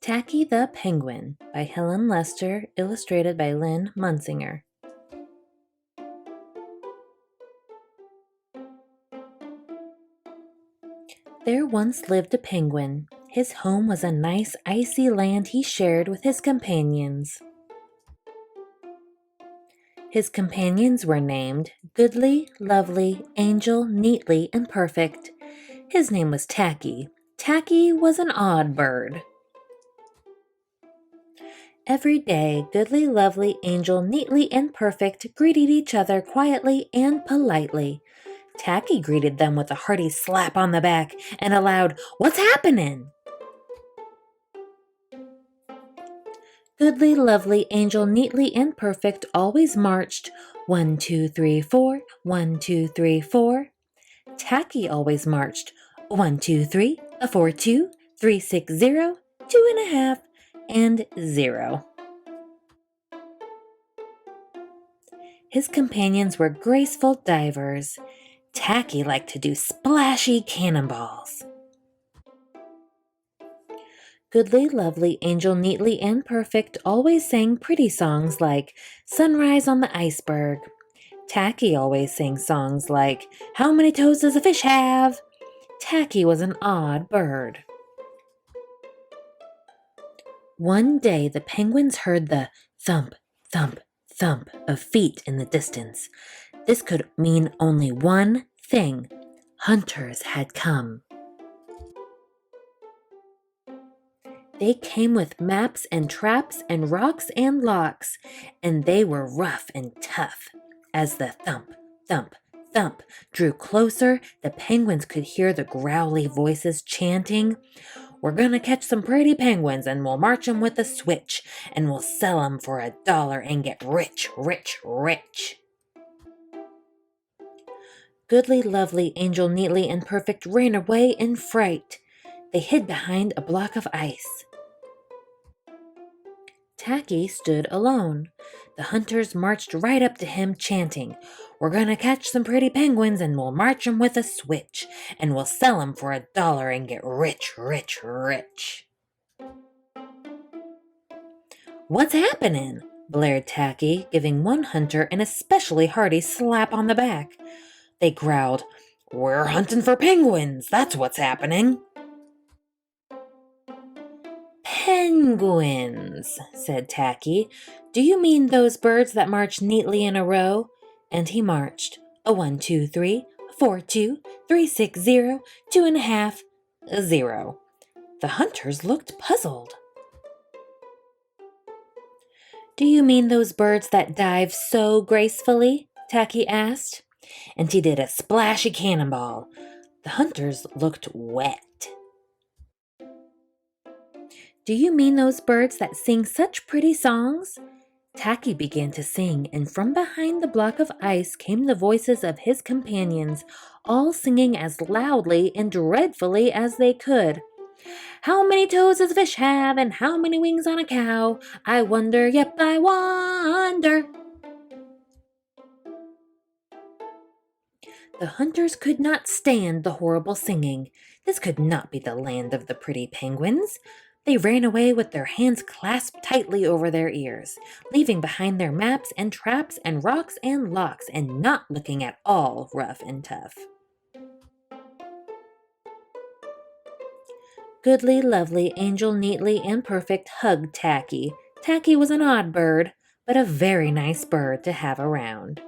Tacky the Penguin by Helen Lester, illustrated by Lynn Munsinger. There once lived a penguin. His home was a nice icy land he shared with his companions. His companions were named Goodly, Lovely, Angel, Neatly, and Perfect. His name was Tacky. Tacky was an odd bird. Every day, Goodly, Lovely, Angel, Neatly, and Perfect greeted each other quietly and politely. Tacky greeted them with a hearty slap on the back and a loud, "What's happening?" Goodly, Lovely, Angel, Neatly, and Perfect always marched 1, 2, 3, 4, 1, 2, 3, 4. Tacky always marched 1, 2, 3, a 4, 2, 3, 6, 0, 2.5, and 0. His companions were graceful divers. Tacky liked to do splashy cannonballs. Goodly, Lovely, Angel, Neatly, and Perfect always sang pretty songs like Sunrise on the Iceberg. Tacky always sang songs like How Many Toes Does a Fish Have? Tacky was an odd bird. One day the penguins heard the thump, thump, thump of feet in the distance. This could mean only one thing. Hunters had come. They came with maps and traps and rocks and locks, and they were rough and tough. As the thump, thump, thump drew closer, the penguins could hear the growly voices chanting, "We're gonna catch some pretty penguins, and we'll march 'em with a switch, and we'll sell 'em for $1 and get rich, rich, rich." Goodly, Lovely, Angel, Neatly, and Perfect ran away in fright. They hid behind a block of ice. Tacky stood alone. The hunters marched right up to him, chanting, "We're gonna catch some pretty penguins, and we'll march 'em with a switch, and we'll sell 'em for $1 and get rich, rich, rich." "What's happening?" blared Tacky, giving one hunter an especially hearty slap on the back. They growled, "We're hunting for penguins, that's what's happening." "Penguins," said Tacky. "Do you mean those birds that march neatly in a row?" And he marched. A 1, 2, 3, 4, 2, 3, 6, 0, 2.5, 0. The hunters looked puzzled. "Do you mean those birds that dive so gracefully?" Tacky asked. And he did a splashy cannonball. The hunters looked wet. "Do you mean those birds that sing such pretty songs?" Tacky began to sing, and from behind the block of ice came the voices of his companions, all singing as loudly and dreadfully as they could. "How many toes does a fish have, and how many wings on a cow? I wonder, yep, I wonder." The hunters could not stand the horrible singing. This could not be the land of the pretty penguins. They ran away with their hands clasped tightly over their ears, leaving behind their maps and traps and rocks and locks, and not looking at all rough and tough. Goodly, Lovely, Angel, Neatly, and Perfect hugged Tacky. Tacky was an odd bird, but a very nice bird to have around.